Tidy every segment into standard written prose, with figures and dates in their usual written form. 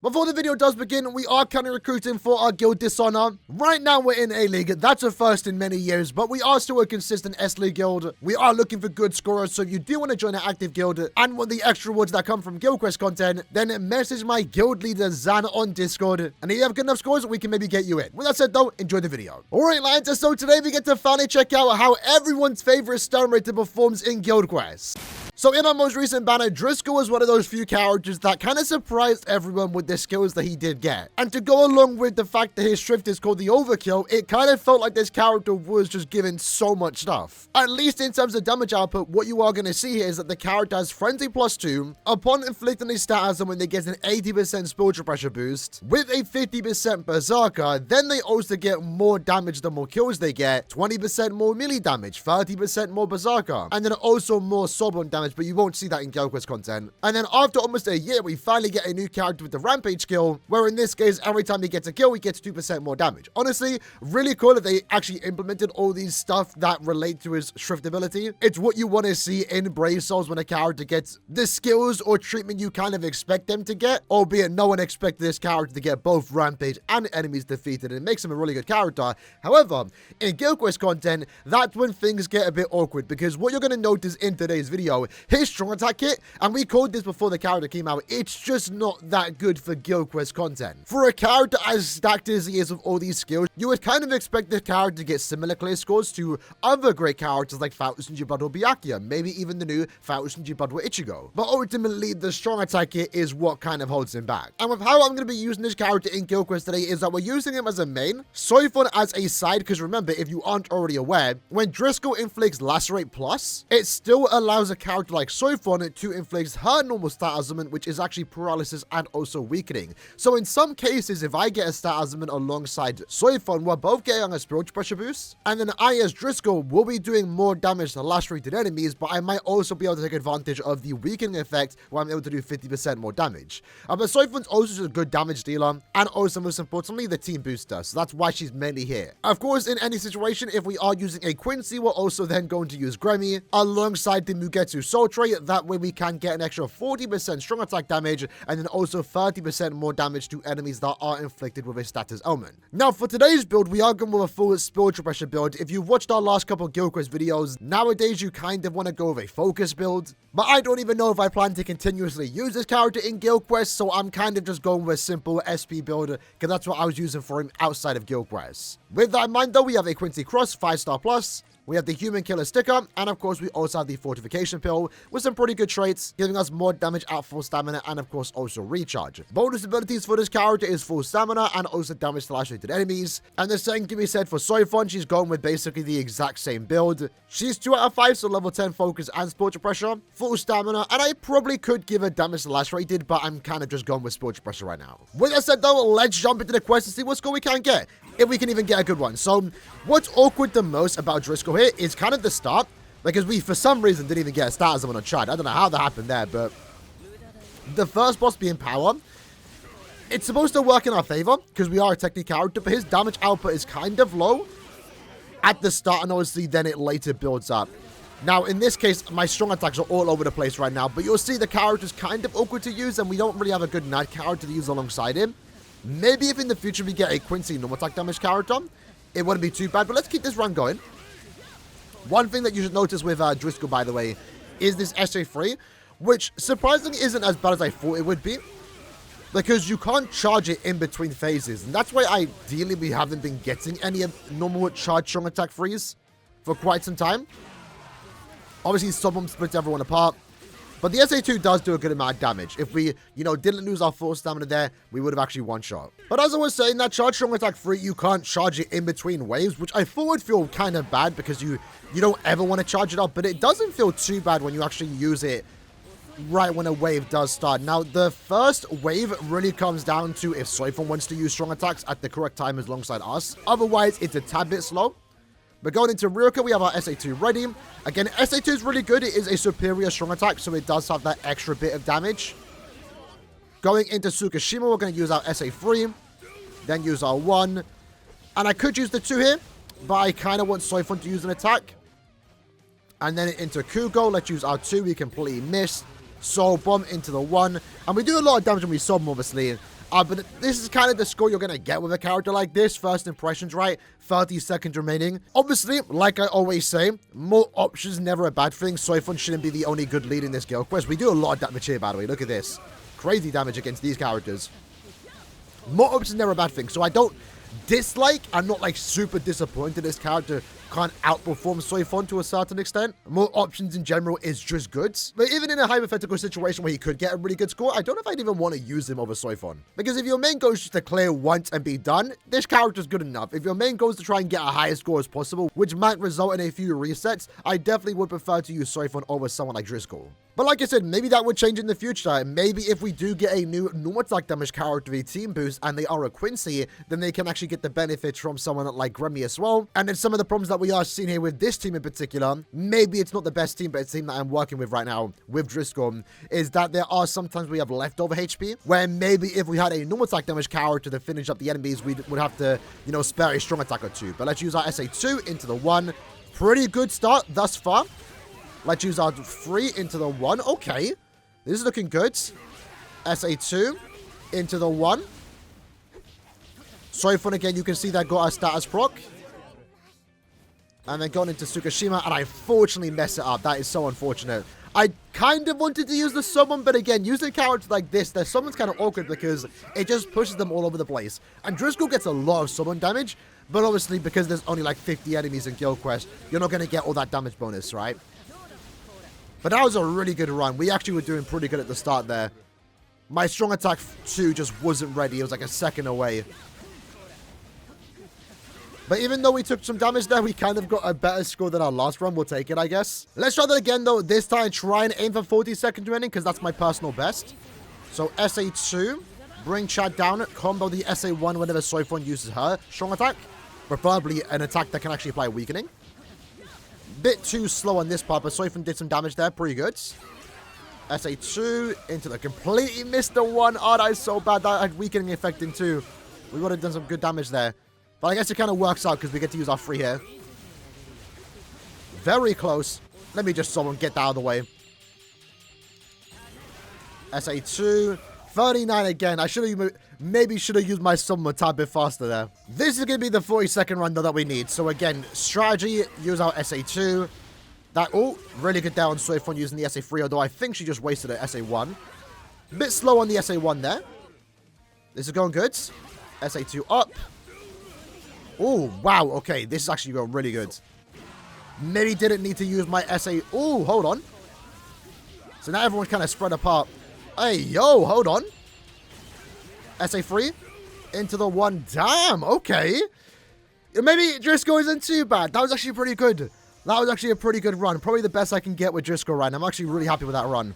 Before the video does begin, we are currently recruiting for our guild Dishonor. Right now we're in A-League, that's a first in many years, but we are still a consistent S-League guild. We are looking for good scorers, so if you do want to join an active guild and want the extra rewards that come from guild quest content, then message my guild leader Zan on Discord, and if you have good enough scores, we can maybe get you in. With that said though, enjoy the video. Alright lads, so today we get to finally check out how everyone's favorite stun rater performs in guild quests. So in our most recent banner, Driscoll was one of those few characters that kind of surprised everyone with the skills that he did get. And to go along with the fact that his shrift is called the Overkill, it kind of felt like this character was just given so much stuff. At least in terms of damage output, what you are going to see here is that the character has Frenzy +2. Upon inflicting a stat as when they get an 80% spiritual pressure boost, with a 50% Berserker, then they also get more damage the more kills they get, 20% more melee damage, 30% more Berserker, and then also more Sobon damage, but you won't see that in guild quest content. And then after almost a year, we finally get a new character with the Rampage skill, where in this case, every time he gets a kill, he gets 2% more damage. Honestly, really cool that they actually implemented all these stuff that relate to his shrift ability. It's what you want to see in Brave Souls when a character gets the skills or treatment you kind of expect them to get, albeit no one expected this character to get both Rampage and enemies defeated, and it makes him a really good character. However, in guild quest content, that's when things get a bit awkward, because what you're going to notice in today's video, his strong attack kit, and we called this before the character came out, it's just not that good for guild quest content. For a character as stacked as he is with all these skills, you would kind of expect the character to get similar clear scores to other great characters like Fautosenji Budwa Byakuya, maybe even the new Fautosenji Budwa Ichigo. But ultimately, the strong attack kit is what kind of holds him back. And with how I'm going to be using this character in guild quest today is that we're using him as a main, Soifon as a side, because remember, if you aren't already aware, when Driscoll inflicts Lacerate Plus, it still allows a character like Soifon to inflict her normal stat augment, which is actually paralysis and also weakening. So in some cases, if I get a stat augment alongside Soifon, we're both getting a spiritual pressure boost, and then I as Driscoll will be doing more damage to lacerated enemies, but I might also be able to take advantage of the weakening effect where I'm able to do 50% more damage. But Soifon's also just a good damage dealer, and also most importantly, the team booster, so that's why she's mainly here. Of course, in any situation, if we are using a Quincy, we're also then going to use Gremmy alongside the Mugetsu Soul Tray. That way we can get an extra 40% strong attack damage, and then also 30% more damage to enemies that are inflicted with a status element. Now for today's build, we are going with a full spiritual pressure build. If you've watched our last couple of guild quest videos, nowadays you kind of want to go with a focus build, but I don't even know if I plan to continuously use this character in guild quest, so I'm kind of just going with a simple SP build, because that's what I was using for him outside of guild quests. With that in mind though, we have a Quincy Cross 5-star plus, we have the Human Killer sticker, and of course we also have the Fortification Pill with some pretty good traits, giving us more damage at full stamina and of course also recharge. Bonus abilities for this character is full stamina and also damage to lacerated enemies. And the same can be said for Soifon. She's going with basically the exact same build. She's 2 out of 5, so level 10 focus and spiritual pressure, full stamina, and I probably could give her damage to lacerated, but I'm kind of just going with spiritual pressure right now. With that said though, let's jump into the quest and see what score we can get, if we can even get a good one. So what's awkward the most about Driscoll here is kind of the start, because we for some reason didn't even get a stat as on a chart. I don't know how that happened there, but the first boss being Power, it's supposed to work in our favor because we are a technique character, but his damage output is kind of low at the start, and obviously then it later builds up. Now in this case, my strong attacks are all over the place right now, but you'll see the character's kind of awkward to use, and we don't really have a good knight character to use alongside him. Maybe if in the future we get a Quincy normal attack damage character, it wouldn't be too bad, but let's keep this run going. One thing that you should notice with Driscoll, by the way, is this SA3, which surprisingly isn't as bad as I thought it would be, because you can't charge it in between phases, and that's why ideally we haven't been getting any normal charge strong attack freeze for quite some time. Obviously, Subbomb splits everyone apart, but the SA2 does do a good amount of damage. If we, didn't lose our full stamina there, we would have actually one-shot. But as I was saying, that charge strong attack 3, you can't charge it in between waves, which I thought would feel kind of bad because you don't ever want to charge it up, but it doesn't feel too bad when you actually use it right when a wave does start. Now, the first wave really comes down to if Soifon wants to use strong attacks at the correct time alongside us. Otherwise, it's a tad bit slow. But going into Ryoka, we have our SA2 ready. Again, SA2 is really good. It is a superior strong attack, so it does have that extra bit of damage. Going into Tsukishima, we're going to use our SA3, then use our 1. And I could use the 2 here, but I kind of want Soifon to use an attack. And then into Kugo, let's use our 2. We completely missed. Soul Bomb into the 1. And we do a lot of damage when we Soul Bomb, obviously. But this is kind of the score you're going to get with a character like this. First impressions, right? 30 seconds remaining. Obviously, like I always say, more options never a bad thing. Soifon shouldn't be the only good lead in this guild quest. We do a lot of damage here, by the way. Look at this. Crazy damage against these characters. More options never a bad thing. So I don't dislike, I'm not like super disappointed this character can't outperform Soifon to a certain extent. More options in general is just good. But even in a hypothetical situation where he could get a really good score, I don't know if I'd even want to use him over Soifon. Because if your main goal is just to clear once and be done, this character's good enough. If your main goal is to try and get a higher score as possible, which might result in a few resets, I definitely would prefer to use Soifon over someone like Driscoll. But like I said, maybe that would change in the future. Maybe if we do get a new normal attack damage character with a team boost and they are a Quincy, then they can actually get the benefits from someone like Grammy as well. And then some of the problems that we are seeing here with this team in particular, maybe it's not the best team, but it's a team that I'm working with right now with Driscoll, is that there are sometimes we have leftover HP, where maybe if we had a normal attack damage character to finish up the enemies, we would have to, you know, spare a strong attack or two. But let's use our SA2 into the 1. Pretty good start thus far. Let's use our 3 into the 1. Okay. This is looking good. SA2 into the 1. Soifon again, you can see that got our status proc. And then going into Tsukishima, and I unfortunately mess it up. That is so unfortunate. I kind of wanted to use the summon, but again, using characters like this, their summon's kind of awkward because it just pushes them all over the place. And Driscoll gets a lot of summon damage, but obviously because there's only like 50 enemies in Guild Quest, you're not going to get all that damage bonus, right? But that was a really good run. We actually were doing pretty good at the start there. My strong attack 2 just wasn't ready. It was like a second away. But even though we took some damage there, we kind of got a better score than our last run. We'll take it, I guess. Let's try that again, though. This time, try and aim for 40 seconds remaining, because that's my personal best. So, SA2. Bring Chad down. Combo the SA1 whenever Soifon uses her strong attack. Preferably an attack that can actually apply weakening. Bit too slow on this part, but Soifon did some damage there. Pretty good. SA2 into the completely missed the 1. Oh, that is so bad. That had weakening effect in 2. We would have done some good damage there. But I guess it kind of works out because we get to use our 3 here. Very close. Let me just someone get that out of the way. SA2. 39 again. I maybe should have used my summon a tad bit faster there. This is going to be the 40-second run though that we need. So again, strategy, use our SA2. That, oh, really good down on Soifon using the SA3, although I think she just wasted her SA1. A bit slow on the SA1 there. This is going good. SA2 up. Oh, wow. Okay, this is actually going really good. Maybe didn't need to use my SA... Oh, hold on. So now everyone's kind of spread apart. Hey, yo, hold on. SA3 into the 1. Damn, okay. Maybe Driscoll isn't too bad. That was actually pretty good. That was actually a pretty good run. Probably the best I can get with Driscoll right now. I'm actually really happy with that run.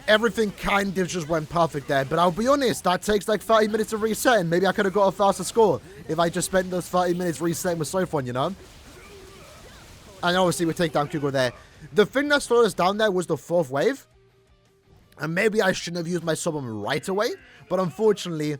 Everything kind of just went perfect there. But I'll be honest, that takes like 30 minutes to reset. And maybe I could have got a faster score if I just spent those 30 minutes resetting with Soifon, you know? And obviously we take down Kugo there. The thing that slowed us down there was the 4th wave. And maybe I shouldn't have used my summon right away. But unfortunately,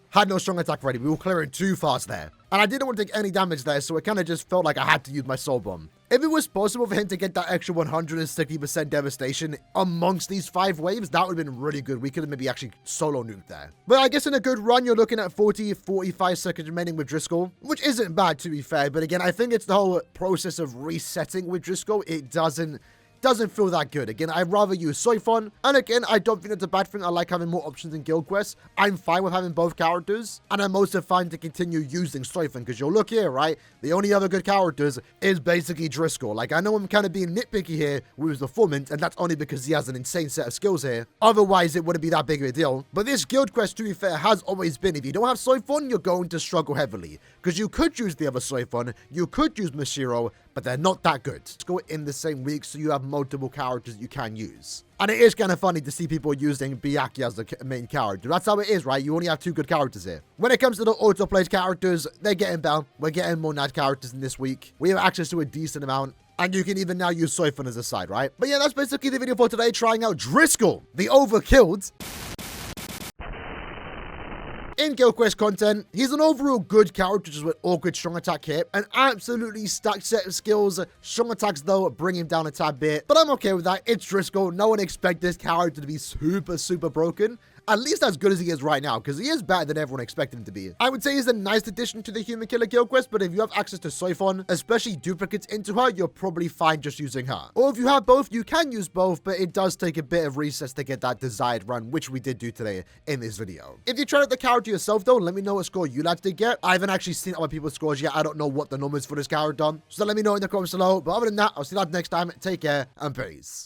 had no strong attack ready. We were clearing too fast there. And I didn't want to take any damage there, so it kind of just felt like I had to use my soul bomb. If it was possible for him to get that extra 160% devastation amongst these 5 waves, that would have been really good. We could have maybe actually solo nuked there. But I guess in a good run, you're looking at 45 seconds remaining with Driscoll, which isn't bad to be fair. But again, I think it's the whole process of resetting with Driscoll. It doesn't feel that good. Again, I'd rather use Soifon. And again, I don't think it's a bad thing. I like having more options in Guild Quest. I'm fine with having both characters. And I'm also fine to continue using Soifon. Because you'll look here, right? The only other good characters is basically Driscoll. Like, I know I'm kind of being nitpicky here with his performance. And that's only because he has an insane set of skills here. Otherwise, it wouldn't be that big of a deal. But this Guild Quest, to be fair, has always been, if you don't have Soifon, you're going to struggle heavily. Because you could use the other Soifon. You could use Mashiro. But they're not that good. Let's go in the same week so you have multiple characters you can use. And it is kind of funny to see people using Byakuya as the main character. That's how it is, right? You only have 2 good characters here. When it comes to the auto-played characters, they're getting better. We're getting more NAD characters in this week. We have access to a decent amount. And you can even now use Soifon as a side, right? But yeah, that's basically the video for today. Trying out Driscoll, the overkilled. In Guild Quest content, he's an overall good character just with awkward strong attack hit. An absolutely stacked set of skills. Strong attacks though bring him down a tad bit. But I'm okay with that. It's Driscoll. No one expects this character to be super broken. at least as good as he is right now, because he is better than everyone expected him to be. I would say he's a nice addition to the Human Killer guild quest, but if you have access to Soifon, especially duplicates into her, you're probably fine just using her. Or if you have both, you can use both, but it does take a bit of resets to get that desired run, which we did do today in this video. If you tried out the character yourself though, let me know what score you lads did get. I haven't actually seen other people's scores yet. I don't know what the numbers for this character, so let me know in the comments below. But other than that, I'll see you lads next time. Take care and peace.